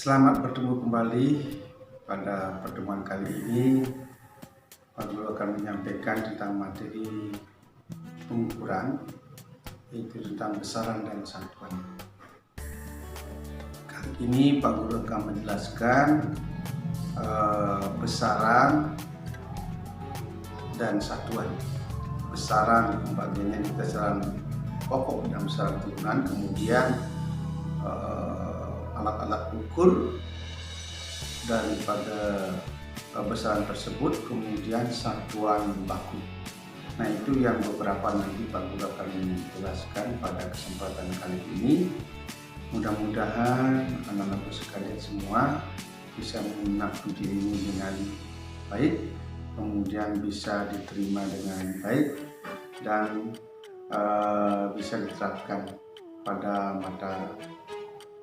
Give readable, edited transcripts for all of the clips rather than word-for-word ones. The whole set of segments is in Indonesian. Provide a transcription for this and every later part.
Selamat bertemu kembali. Pada pertemuan kali ini Pak Guru akan menyampaikan tentang materi pengukuran, yaitu tentang besaran dan satuan. Kali ini Pak Guru akan menjelaskan besaran dan satuan. Besaran pembagiannya di besaran pokok dan besaran turunan, kemudian alat-alat ukur daripada besaran tersebut, kemudian satuan baku. Nah, itu yang beberapa nanti Pak Guru akan menjelaskan pada kesempatan kali ini. Mudah-mudahan anak-anakku sekalian semua bisa mengenal video ini dengan baik, kemudian bisa diterima dengan baik dan bisa diterapkan pada mata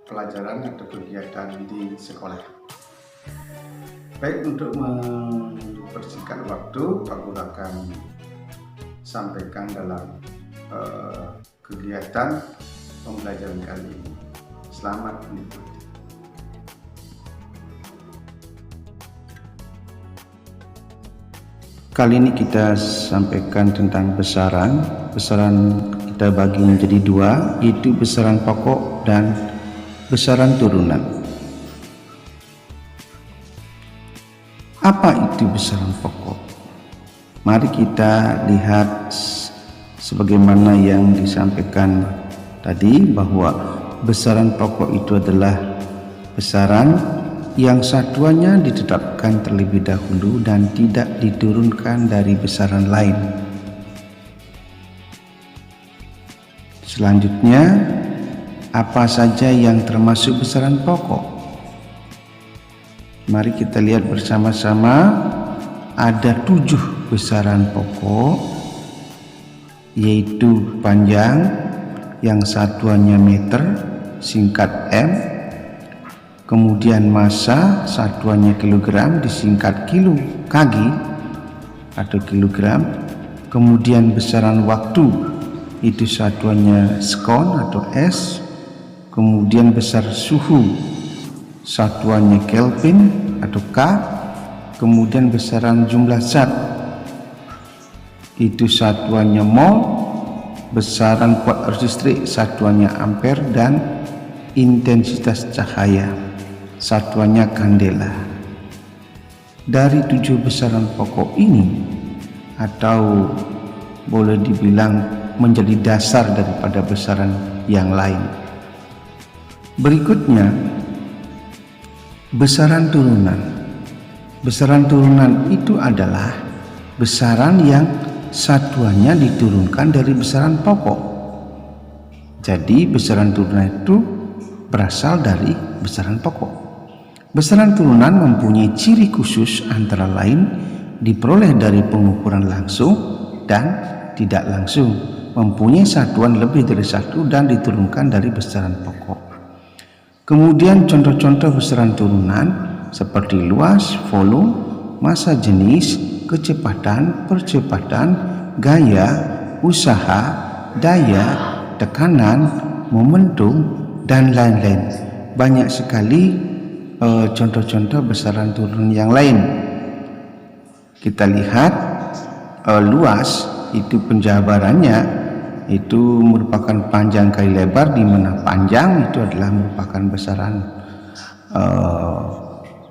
pelajaran atau kegiatan di sekolah. Baik, untuk mempersingkat waktu, Pak Guru akan sampaikan dalam kegiatan pembelajaran kali ini. Selamat menikmati. Kali ini kita sampaikan tentang besaran. Besaran kita bagi menjadi dua, yaitu besaran pokok dan besaran turunan. Apa itu besaran pokok? Mari kita lihat sebagaimana yang disampaikan tadi, bahwa besaran pokok itu adalah besaran yang satuannya ditetapkan terlebih dahulu dan tidak diturunkan dari besaran lain. Selanjutnya, apa saja yang termasuk besaran pokok? Mari kita lihat bersama-sama. Ada 7 besaran pokok, yaitu panjang yang satuannya meter, singkat M. Kemudian massa, satuannya kilogram, disingkat kg atau kilogram. Kemudian besaran waktu, itu satuannya skon atau S. Kemudian besar suhu, satuannya Kelvin atau K. Kemudian besaran jumlah zat, itu satuannya mol. Besaran kuat arus listrik, satuannya ampere. Dan intensitas cahaya, satuannya kandela. Dari 7 besaran pokok ini, atau boleh dibilang menjadi dasar daripada besaran yang lain. Berikutnya, besaran turunan. Besaran turunan itu adalah besaran yang satuannya diturunkan dari besaran pokok. Jadi besaran turunan itu berasal dari besaran pokok. Besaran turunan mempunyai ciri khusus, antara lain diperoleh dari pengukuran langsung dan tidak langsung, mempunyai satuan lebih dari satu, dan diturunkan dari besaran pokok. Kemudian contoh-contoh besaran turunan seperti luas, volume, massa jenis, kecepatan, percepatan, gaya, usaha, daya, tekanan, momentum, dan lain-lain. Banyak sekali contoh-contoh besaran turunan yang lain. Kita lihat luas, itu penjabarannya itu merupakan panjang kali lebar, di mana panjang itu adalah merupakan besaran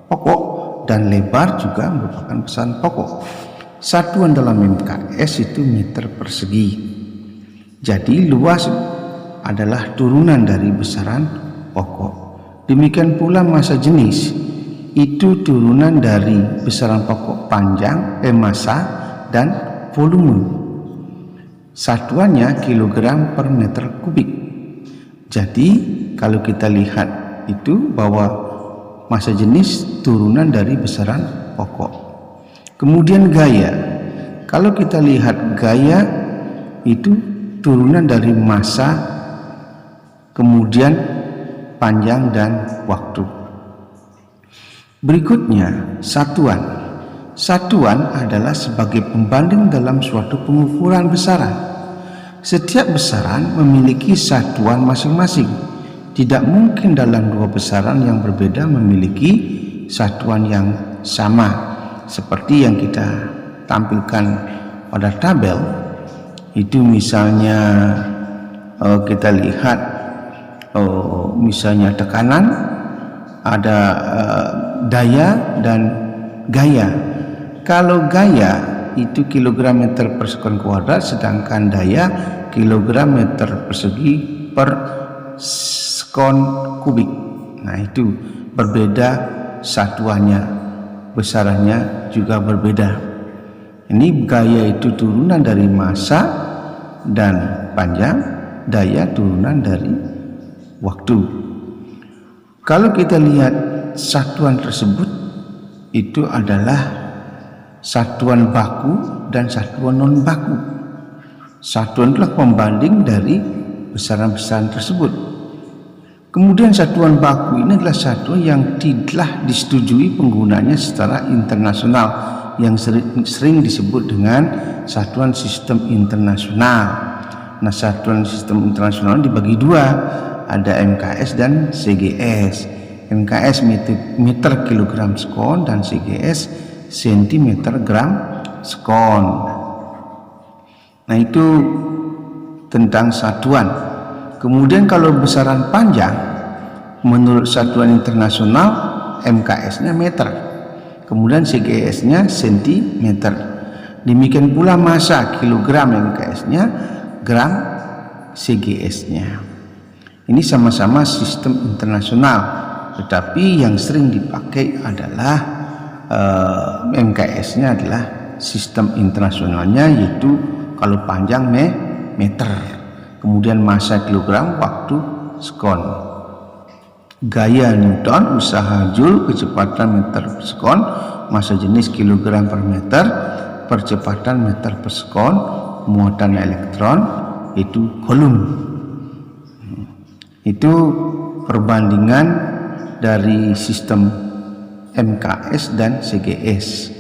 pokok dan lebar juga merupakan besaran pokok. Satuan dalam MKS itu meter persegi. Jadi luas adalah turunan dari besaran pokok. Demikian pula massa jenis, itu turunan dari besaran pokok panjang, massa, dan volume. Satuannya kilogram per meter kubik. Jadi kalau kita lihat itu bahwa massa jenis turunan dari besaran pokok. Kemudian gaya. Kalau kita lihat gaya itu turunan dari massa, kemudian panjang dan waktu. Berikutnya, satuan. Satuan adalah sebagai pembanding dalam suatu pengukuran besaran. Setiap besaran memiliki satuan masing-masing. Tidak mungkin dalam dua besaran yang berbeda memiliki satuan yang sama. Seperti yang kita tampilkan pada tabel, itu misalnya kita lihat misalnya tekanan, ada daya dan gaya. Kalau gaya itu kilogram meter per sekon kuadrat, sedangkan daya kilogram meter persegi per sekon kubik. Nah, itu berbeda satuannya, besarannya juga berbeda. Ini gaya itu turunan dari massa dan panjang, daya turunan dari waktu. Kalau kita lihat satuan tersebut, itu adalah satuan baku dan satuan non baku. Satuan adalah pembanding dari besaran-besaran tersebut. Kemudian satuan baku ini adalah satuan yang telah disetujui penggunanya secara internasional, yang sering disebut dengan satuan sistem internasional. Nah, satuan sistem internasional dibagi dua, ada MKS dan CGS. MKS meter kilogram sekon dan CGS sentimeter gram sekon. Nah, itu tentang satuan. Kemudian kalau besaran panjang, menurut satuan internasional MKS-nya meter, kemudian CGS-nya sentimeter. Demikian pula massa kilogram MKS-nya, gram CGS-nya. Ini sama-sama sistem internasional, tetapi yang sering dipakai adalah MKS-nya adalah sistem internasionalnya, yaitu kalau panjang meter. Kemudian massa kilogram, waktu sekon. Gaya Newton, usaha joule, kecepatan meter per sekon, massa jenis kilogram per meter, percepatan meter per sekon, muatan elektron itu coulomb. Itu perbandingan dari sistem MKS dan CGS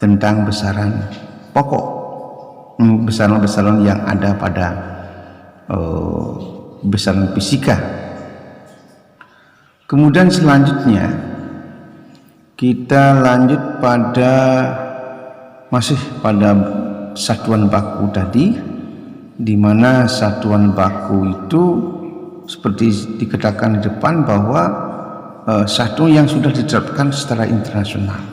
tentang besaran pokok, besaran-besaran yang ada pada besaran fisika. Kemudian selanjutnya kita lanjut masih pada satuan baku tadi, di mana satuan baku itu seperti dikatakan di depan bahwa satu yang sudah diterapkan secara internasional.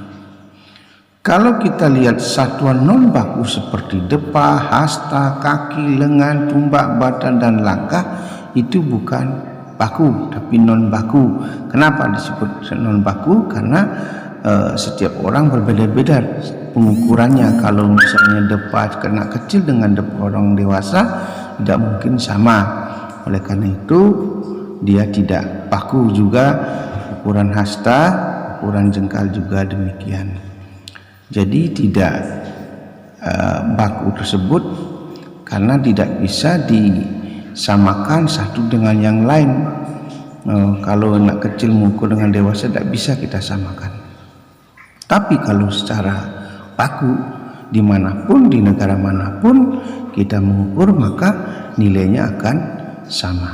Kalau kita lihat satuan non baku seperti depa, hasta, kaki, lengan, tumbak, badan, dan langkah, itu bukan baku tapi non baku. Kenapa disebut non baku? Karena setiap orang berbeda-beda pengukurannya. Kalau misalnya depa kena kecil dengan depa orang dewasa, tidak mungkin sama. Oleh karena itu dia tidak baku. Juga ukuran hasta, ukuran jengkal juga demikian. Jadi tidak baku tersebut karena tidak bisa disamakan satu dengan yang lain. Kalau anak kecil mengukur dengan dewasa tidak bisa kita samakan. Tapi kalau secara baku, dimanapun, di negara manapun kita mengukur, maka nilainya akan sama.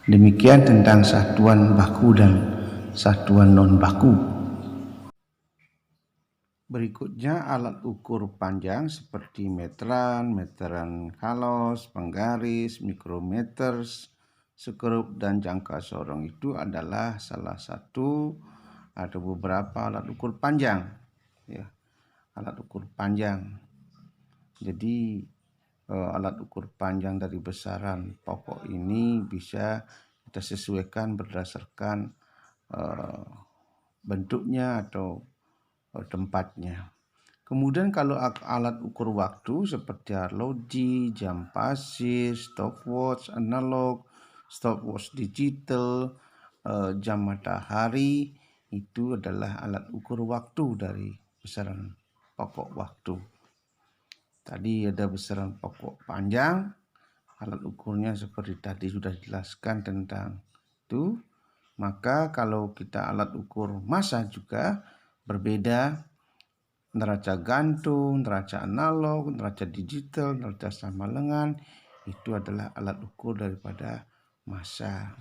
Demikian tentang satuan baku dan satuan non baku. Berikutnya alat ukur panjang seperti meteran, meteran kalos, penggaris, mikrometer, skrup, dan jangka sorong itu adalah salah satu, ada beberapa alat ukur panjang, ya, alat ukur panjang. Jadi alat ukur panjang dari besaran pokok ini bisa kita sesuaikan berdasarkan bentuknya atau tempatnya. Kemudian kalau alat ukur waktu seperti arloji, jam pasir, stopwatch analog, stopwatch digital, jam matahari, itu adalah alat ukur waktu dari besaran pokok waktu. Tadi ada besaran pokok panjang, alat ukurnya seperti tadi sudah dijelaskan tentang itu. Maka kalau kita alat ukur massa juga berbeda, neraca gantung, neraca analog, neraca digital, neraca sama lengan, itu adalah alat ukur daripada massa.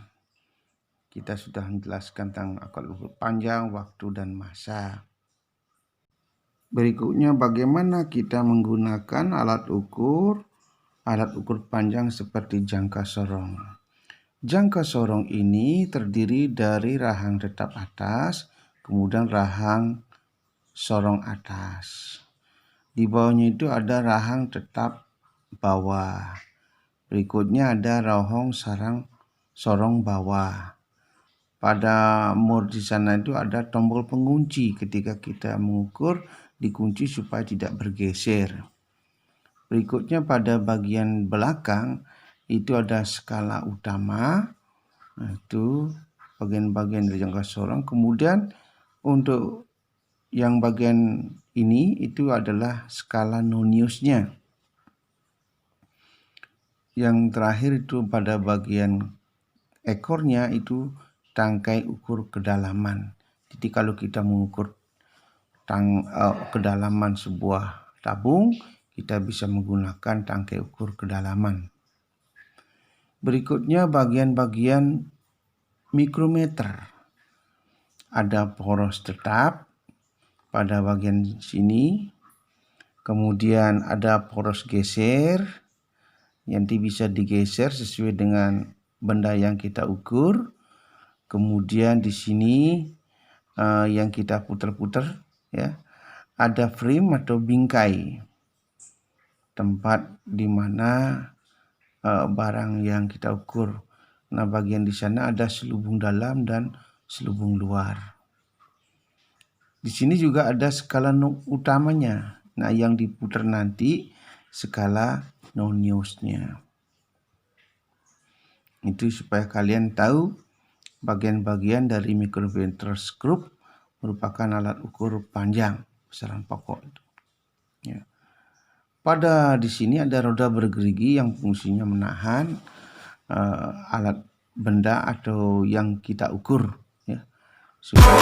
Kita sudah menjelaskan tentang alat ukur panjang, waktu, dan massa. Berikutnya bagaimana kita menggunakan alat ukur panjang seperti jangka sorong. Jangka sorong ini terdiri dari rahang tetap atas, kemudian rahang sorong atas. Di bawahnya itu ada rahang tetap bawah. Berikutnya ada rahang sorong bawah. Pada mur di sana itu ada tombol pengunci. Ketika kita mengukur, dikunci supaya tidak bergeser. Berikutnya pada bagian belakang itu ada skala utama. Itu bagian-bagian dari jangka sorong. Kemudian untuk yang bagian ini itu adalah skala noniusnya. Yang terakhir itu pada bagian ekornya itu tangkai ukur kedalaman. Jadi kalau kita mengukur kedalaman sebuah tabung, kita bisa menggunakan tangkai ukur kedalaman. Berikutnya bagian-bagian mikrometer. Ada poros tetap pada bagian sini. Kemudian ada poros geser, nanti bisa digeser sesuai dengan benda yang kita ukur. Kemudian di sini yang kita putar-putar, ya, ada frame atau bingkai, tempat di mana barang yang kita ukur. Nah, bagian di sana ada selubung dalam dan selubung luar. Di sini juga ada skala utamanya. Nah, yang diputar nanti skala noniusnya. Itu supaya kalian tahu bagian-bagian dari micrometer screw merupakan alat ukur panjang besaran pokok itu. Ya. Pada di sini ada roda bergerigi yang fungsinya menahan alat benda atau yang kita ukur, ya, supaya